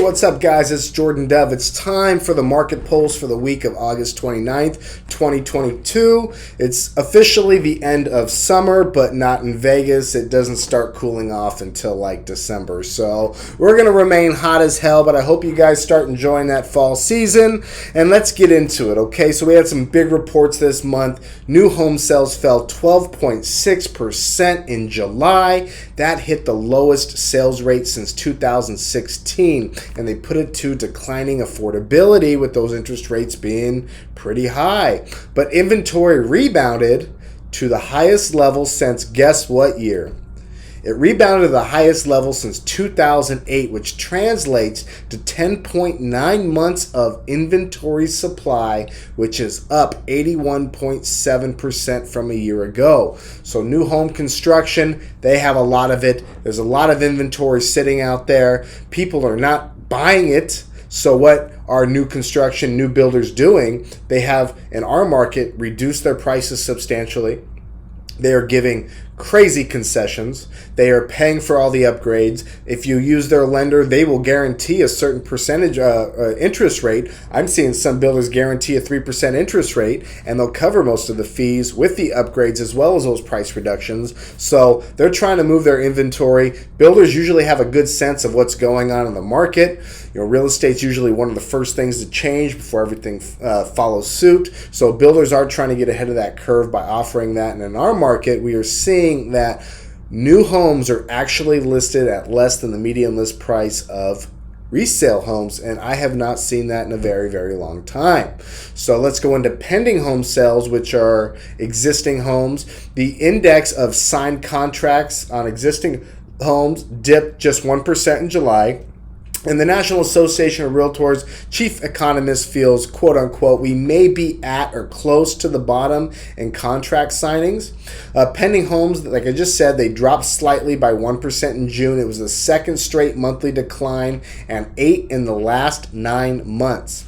what's up, guys? It's Jordan Dove. It's time for the market polls for the week of August 29th, 2022. It's officially the end of summer, but not in Vegas. It doesn't start cooling off until like December. So we're going to remain hot as hell, but I hope you guys start enjoying that fall season. And let's get into it, okay? So we had some big reports this month. New home sales fell 12.6% in July. That hit the lowest sales rate since 2016. And they put it to declining affordability with those interest rates being pretty high. But inventory rebounded to the highest level since guess what year? It rebounded to the highest level since 2008, which translates to 10.9 months of inventory supply, which is up 81.7% from a year ago. So new home construction, they have a lot of it. There's a lot of inventory sitting out there. People are not buying it. So what are new construction, new builders doing? They have, in our market, reduced their prices substantially. They are giving crazy concessions. They are paying for all the upgrades. If you use their lender, they will guarantee a certain percentage interest rate. I'm seeing some builders guarantee a 3% interest rate, and they'll cover most of the fees with the upgrades as well as those price reductions. So they're trying to move their inventory. Builders usually have a good sense of what's going on in the market. You know, real estate's usually one of the first things to change before everything follows suit. So builders are trying to get ahead of that curve by offering that. And in our market, we are seeing that new homes are actually listed at less than the median list price of resale homes, and I have not seen that in a very, very long time. So let's go into pending home sales, which are existing homes. The index of signed contracts on existing homes dipped just 1% in July. And the National Association of Realtors chief economist feels, quote unquote, we may be at or close to the bottom in contract signings. Pending homes, like I just said, they dropped slightly by 1% in June. It was the second straight monthly decline and 8 in the last 9 months.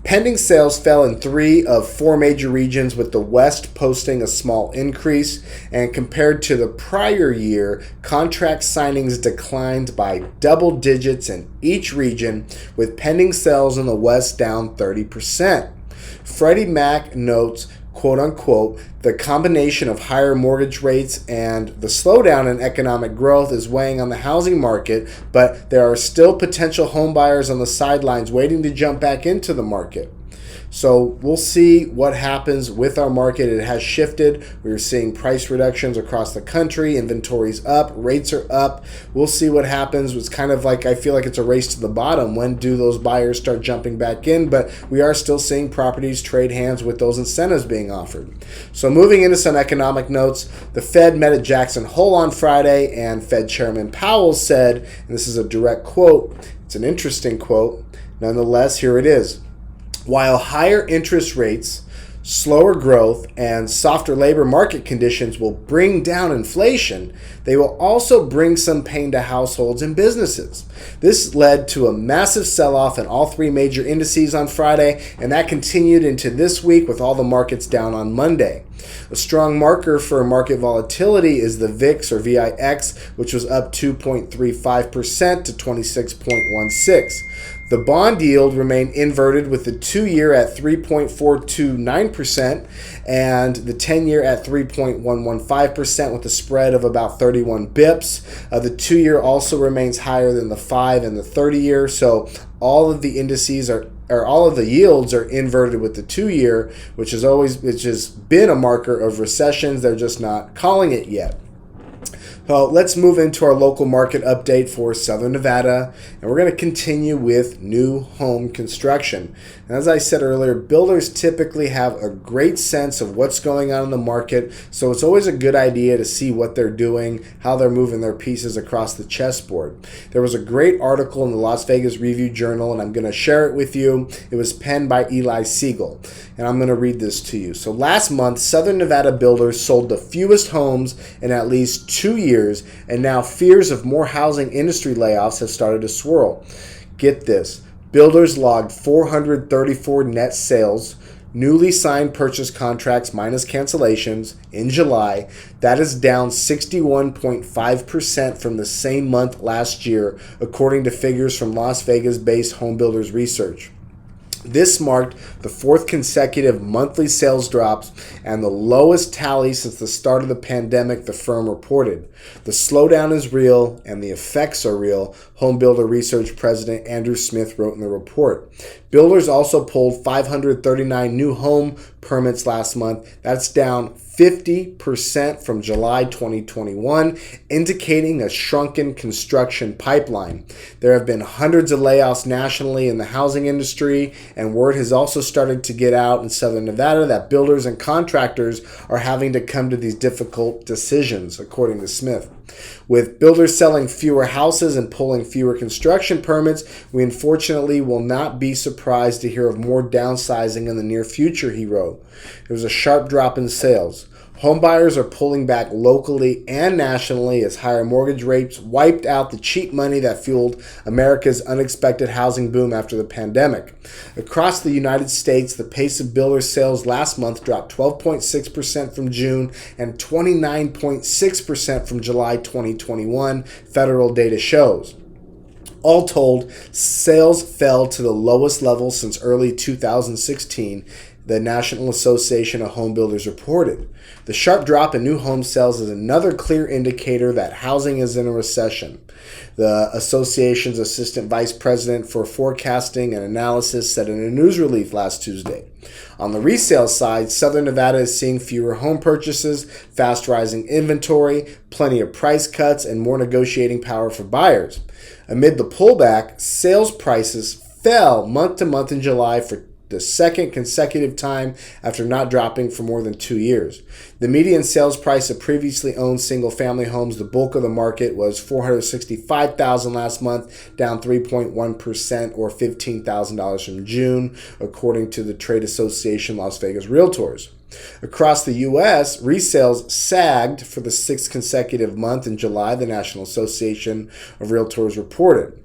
Pending sales fell in 3 of 4 major regions, with the West posting a small increase. And compared to the prior year, contract signings declined by double digits in each region, with pending sales in the West down 30%. Freddie Mac notes, quote unquote, the combination of higher mortgage rates and the slowdown in economic growth is weighing on the housing market, but there are still potential home buyers on the sidelines waiting to jump back into the market. So we'll see what happens with our market. It has shifted. We're seeing price reductions across the country. Inventory's up. Rates are up. We'll see what happens. It's kind of like, I feel like it's a race to the bottom. When do those buyers start jumping back in? But we are still seeing properties trade hands with those incentives being offered. So moving into some economic notes, the Fed met at Jackson Hole on Friday, and Fed Chairman Powell said, and this is a direct quote, it's an interesting quote, nonetheless, here it is. While higher interest rates, slower growth, and softer labor market conditions will bring down inflation, they will also bring some pain to households and businesses. This led to a massive sell-off in all 3 major indices on Friday, and that continued into this week with all the markets down on Monday. A strong marker for market volatility is the VIX, or VIX, which was up 2.35% to 26.16. The bond yield remained inverted, with the 2-year at 3.429% and the 10-year at 3.115%, with a spread of about 31 bips. The 2-year also remains higher than the 5 and the 30-year. So all of the indices all of the yields are inverted with the 2-year, which has been a marker of recessions. They're just not calling it yet. So let's move into our local market update for Southern Nevada, and we're going to continue with new home construction. And as I said earlier, builders typically have a great sense of what's going on in the market, so it's always a good idea to see what they're doing, how they're moving their pieces across the chessboard. There was a great article in the Las Vegas Review-Journal, and I'm going to share it with you. It was penned by Eli Siegel, and I'm going to read this to you. So last month, Southern Nevada builders sold the fewest homes in at least 2 years, and now fears of more housing industry layoffs have started to swirl. Get this. Builders logged 434 net sales, Newly signed purchase contracts minus cancellations in July, that is down 61.5% from the same month last year, according to figures from Las Vegas-based home builders research. This marked the fourth consecutive monthly sales drops and the lowest tally since the start of the pandemic, the firm reported. The slowdown is real and the effects are real, home builder research president Andrew Smith wrote in the report. Builders also pulled 539 new home permits last month. That's down 50% from July 2021, indicating a shrunken construction pipeline. There have been hundreds of layoffs nationally in the housing industry, and word has also started to get out in Southern Nevada that builders and contractors are having to come to these difficult decisions, according to Smith. With builders selling fewer houses and pulling fewer construction permits, we unfortunately will not be surprised to hear of more downsizing in the near future, he wrote. There was a sharp drop in sales. Home buyers are pulling back locally and nationally as higher mortgage rates wiped out the cheap money that fueled America's unexpected housing boom after the pandemic. Across the United States, the pace of builder sales last month dropped 12.6% from June and 29.6% from July 2021, federal data shows. All told, sales fell to the lowest level since early 2016, the National Association of Home Builders reported. The sharp drop in new home sales is another clear indicator that housing is in a recession. The association's assistant vice president for forecasting and analysis said in a news release last Tuesday. On the resale side, Southern Nevada is seeing fewer home purchases, fast rising inventory, plenty of price cuts, and more negotiating power for buyers. Amid the pullback, sales prices fell month to month in July for the second consecutive time after not dropping for more than 2 years. The median sales price of previously owned single-family homes, the bulk of the market, was $465,000 last month, down 3.1% or $15,000 from June, according to the trade association Las Vegas Realtors. Across the U.S., resales sagged for the sixth consecutive month in July, the National Association of Realtors reported.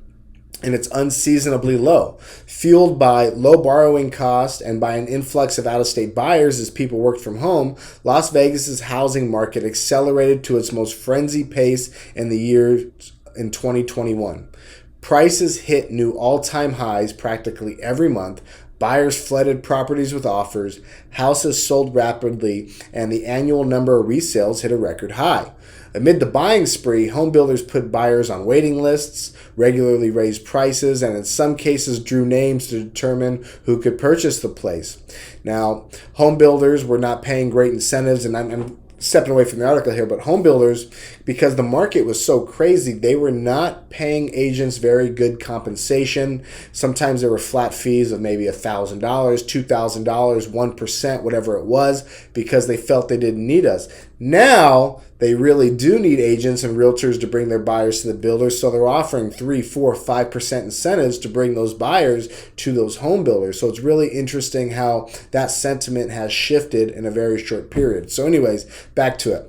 And it's unseasonably low, fueled by low borrowing costs and by an influx of out-of-state buyers as people worked from home. Las Vegas's housing market accelerated to its most frenzied pace in the year in 2021. Prices hit new all-time highs practically every month. Buyers flooded properties with offers, houses sold rapidly, and the annual number of resales hit a record high. Amid the buying spree, home builders put buyers on waiting lists, regularly raised prices, and in some cases drew names to determine who could purchase the place. Now, home builders were not paying great incentives, and I'm stepping away from the article here, but home builders, because the market was so crazy, they were not paying agents very good compensation. Sometimes there were flat fees of maybe $1,000, $2,000, 1%, whatever it was, because they felt they didn't need us. Now, they really do need agents and realtors to bring their buyers to the builders, so they're offering 3, 4, 5% incentives to bring those buyers to those home builders. So it's really interesting how that sentiment has shifted in a very short period. So anyways, back to it.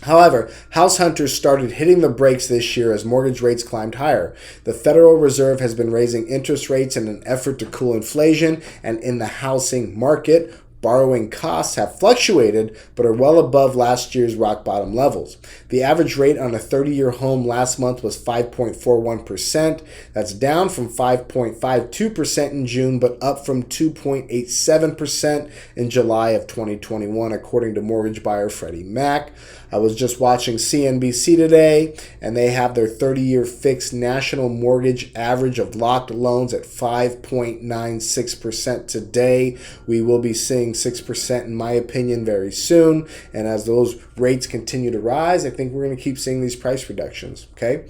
However, house hunters started hitting the brakes this year as mortgage rates climbed higher. The Federal Reserve has been raising interest rates in an effort to cool inflation, and in the housing market, borrowing costs have fluctuated but are well above last year's rock bottom levels. The average rate on a 30-year home last month was 5.41%. That's down from 5.52% in June, but up from 2.87% in July of 2021, according to mortgage buyer Freddie Mac. I was just watching CNBC today, and they have their 30-year fixed national mortgage average of locked loans at 5.96% today. We will be seeing 6%, in my opinion, very soon. And as those rates continue to rise, I think we're going to keep seeing these price reductions, okay?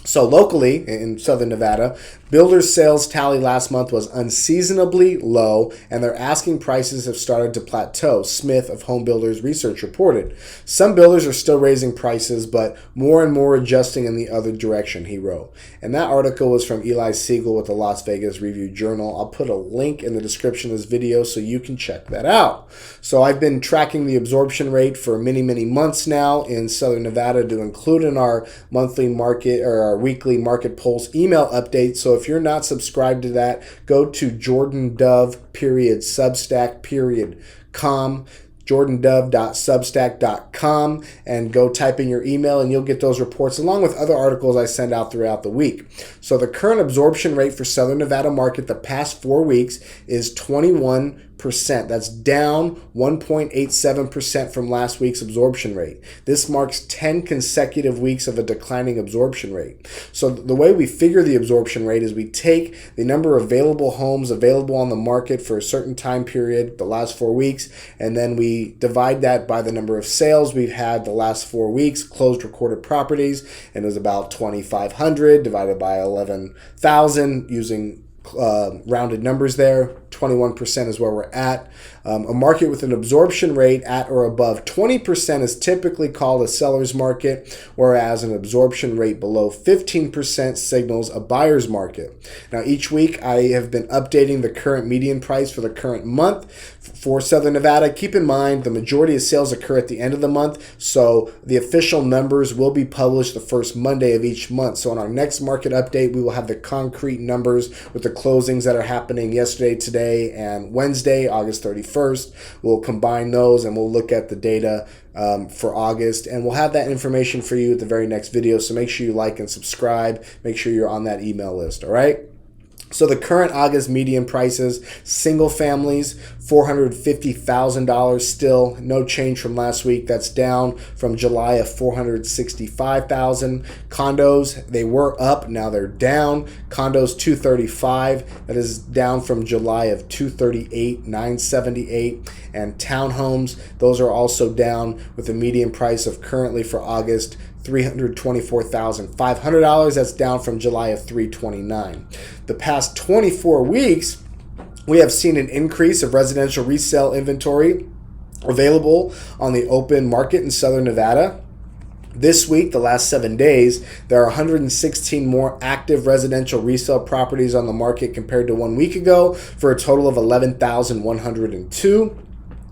So locally in Southern Nevada, builders' sales tally last month was unseasonably low, and their asking prices have started to plateau, Smith of Home Builders Research reported. Some builders are still raising prices, but more and more adjusting in the other direction, he wrote. And that article was from Eli Siegel with the Las Vegas Review-Journal. I'll put a link in the description of this video so you can check that out. So I've been tracking the absorption rate for many months now in Southern Nevada to include in our monthly market or our weekly Market Pulse email updates. So if you're not subscribed to that, go to jordandove.substack.com, jordandove.substack.com, and go type in your email and you'll get those reports along with other articles I send out throughout the week. So the current absorption rate for Southern Nevada market the past 4 weeks is 21%. That's down 1.87% from last week's absorption rate. This marks 10 consecutive weeks of a declining absorption rate. So the way we figure the absorption rate is we take the number of available homes available on the market for a certain time period, the last 4 weeks, and then we divide that by the number of sales we've had the last 4 weeks, closed recorded properties, and it was about 2,500 divided by 11,000 using rounded numbers there. 21% is where we're at. A market with an absorption rate at or above 20% is typically called a seller's market, whereas an absorption rate below 15% signals a buyer's market. Now, each week I have been updating the current median price for the current month for Southern Nevada. Keep in mind, the majority of sales occur at the end of the month, so the official numbers will be published the first Monday of each month. So on our next market update, we will have the concrete numbers with the closings that are happening yesterday, today, and Wednesday, August 31st. We'll combine those and we'll look at the data for August, and we'll have that information for you at the very next video. So make sure you like and subscribe. Make sure you're on that email list, all right? So the current August median prices, single families, $450,000 still, no change from last week. That's down from July of $465,000. Condos, they were up, now they're down. Condos $235,000, that is down from July of $238,978. And townhomes, those are also down with a median price of currently for August $324,500. That's down from July of $329,000. The past 24 weeks, we have seen an increase of residential resale inventory available on the open market in Southern Nevada. This week, the last 7 days, there are 116 more active residential resale properties on the market compared to 1 week ago, for a total of 11,102.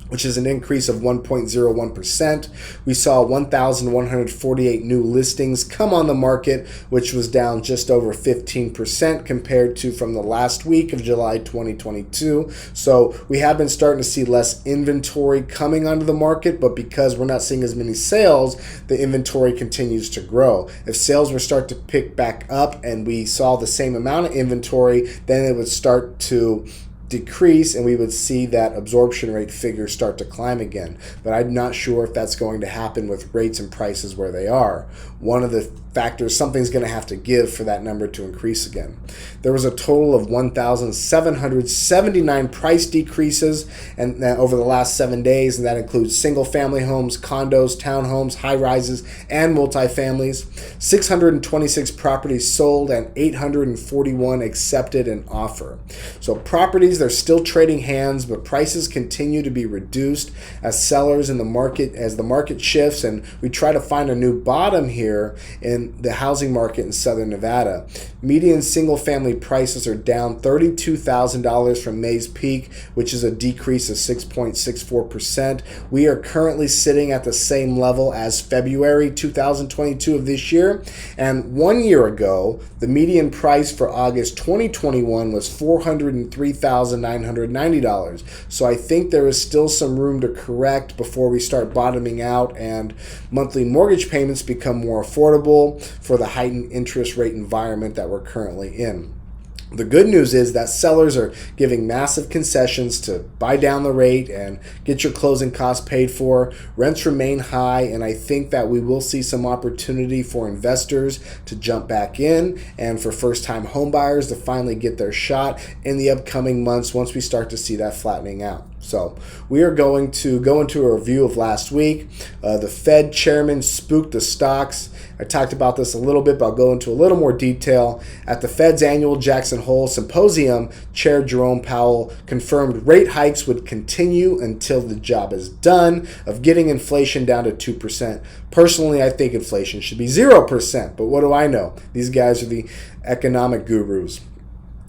Which is an increase of 1.01%. We saw 1,148 new listings come on the market, which was down just over 15% compared to from the last week of July 2022. So we have been starting to see less inventory coming onto the market, but because we're not seeing as many sales, the inventory continues to grow. If sales were start to pick back up and we saw the same amount of inventory, then it would start to decrease and we would see that absorption rate figure start to climb again. But I'm not sure if that's going to happen with rates and prices where they are. One of the factors, something's going to have to give for that number to increase again. There was a total of 1,779 price decreases and over the last 7 days, and that includes single family homes, condos, townhomes, high rises, and multifamilies. 626 properties sold and 841 accepted an offer. So properties, they're still trading hands, but prices continue to be reduced as sellers in the market, as the market shifts, and we try to find a new bottom here in the housing market in Southern Nevada. Median single family prices are down $32,000 from May's peak, which is a decrease of 6.64%. We are currently sitting at the same level as February 2022 of this year, and 1 year ago, the median price for August 2021 was $403,990. So I think there is still some room to correct before we start bottoming out and monthly mortgage payments become more affordable for the heightened interest rate environment that we're currently in. The good news is that sellers are giving massive concessions to buy down the rate and get your closing costs paid for. Rents remain high, and I think that we will see some opportunity for investors to jump back in and for first-time home buyers to finally get their shot in the upcoming months once we start to see that flattening out. So we are going to go into a review of last week. The Fed chairman spooked the stocks. I talked about this a little bit, but I'll go into a little more detail. At the Fed's annual Jackson Hole Symposium, Chair Jerome Powell confirmed rate hikes would continue until the job is done of getting inflation down to 2%. Personally, I think inflation should be 0%, but what do I know? These guys are the economic gurus.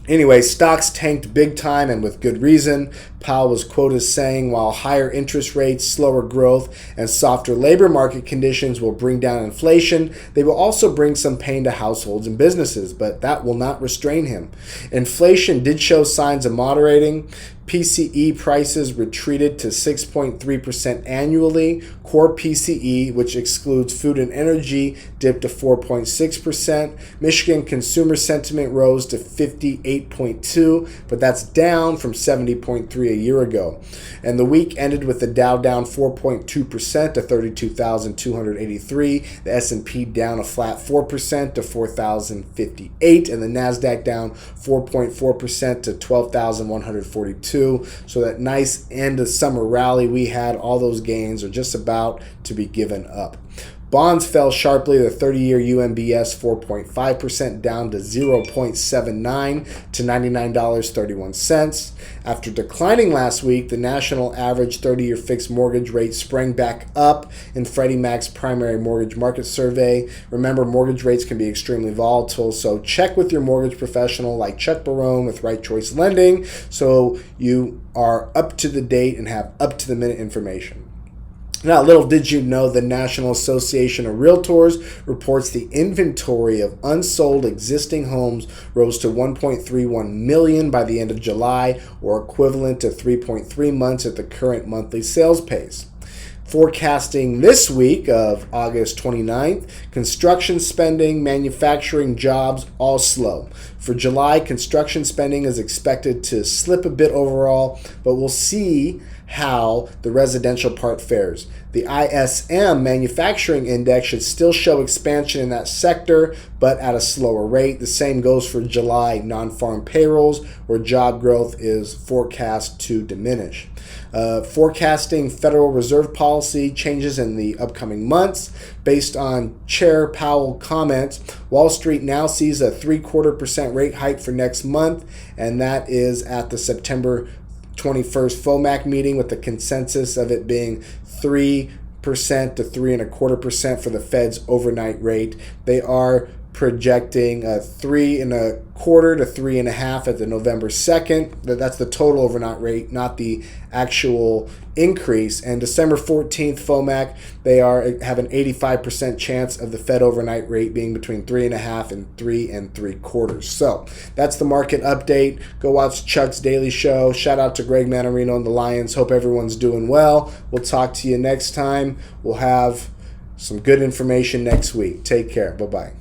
Anyway, stocks tanked big time and with good reason. Powell was quoted as saying, while higher interest rates, slower growth, and softer labor market conditions will bring down inflation, they will also bring some pain to households and businesses, but that will not restrain him. Inflation did show signs of moderating. PCE prices retreated to 6.3% annually. Core PCE, which excludes food and energy, dipped to 4.6%. Michigan consumer sentiment rose to 58.2, but that's down from 70.3 a year ago. And the week ended with the Dow down 4.2% to 32,283, the S&P down a flat 4% to 4,058, and the Nasdaq down 4.4% to 12,142. So that nice end of summer rally we had, all those gains are just about to be given up. Bonds fell sharply. The 30-year UMBS 4.5% down to 0.79 to $99.31. After declining last week, the national average 30-year fixed mortgage rate sprang back up in Freddie Mac's primary mortgage market survey. Remember, mortgage rates can be extremely volatile, so check with your mortgage professional like Chuck Barone with Right Choice Lending so you are up to the date and have up-to-the-minute information. Now, little did you know, the National Association of Realtors reports the inventory of unsold existing homes rose to 1.31 million by the end of July, or equivalent to 3.3 months at the current monthly sales pace. Forecasting this week of August 29th, construction spending, manufacturing jobs, all slow. For July, construction spending is expected to slip a bit overall, but we'll see how the residential part fares. The ISM manufacturing index should still show expansion in that sector, but at a slower rate. The same goes for July non-farm payrolls, where job growth is forecast to diminish. Forecasting Federal Reserve policy changes in the upcoming months. Based on Chair Powell comments, Wall Street now sees a 0.75% rate hike for next month, and that is at the September 21st FOMAC meeting, with the consensus of it being 3% to 3.25% for the Fed's overnight rate. They are projecting 3.25% to 3.5% at the November 2nd. That's the total overnight rate, not the actual increase. And December 14th FOMAC, they have an 85% chance of the Fed overnight rate being between 3.5% and 3.75%. So that's the market update. Go watch Chuck's Daily Show. Shout out to Greg Manarino and the Lions. Hope everyone's doing well. We'll talk to you next time. We'll have some good information next week. Take care. Bye-bye.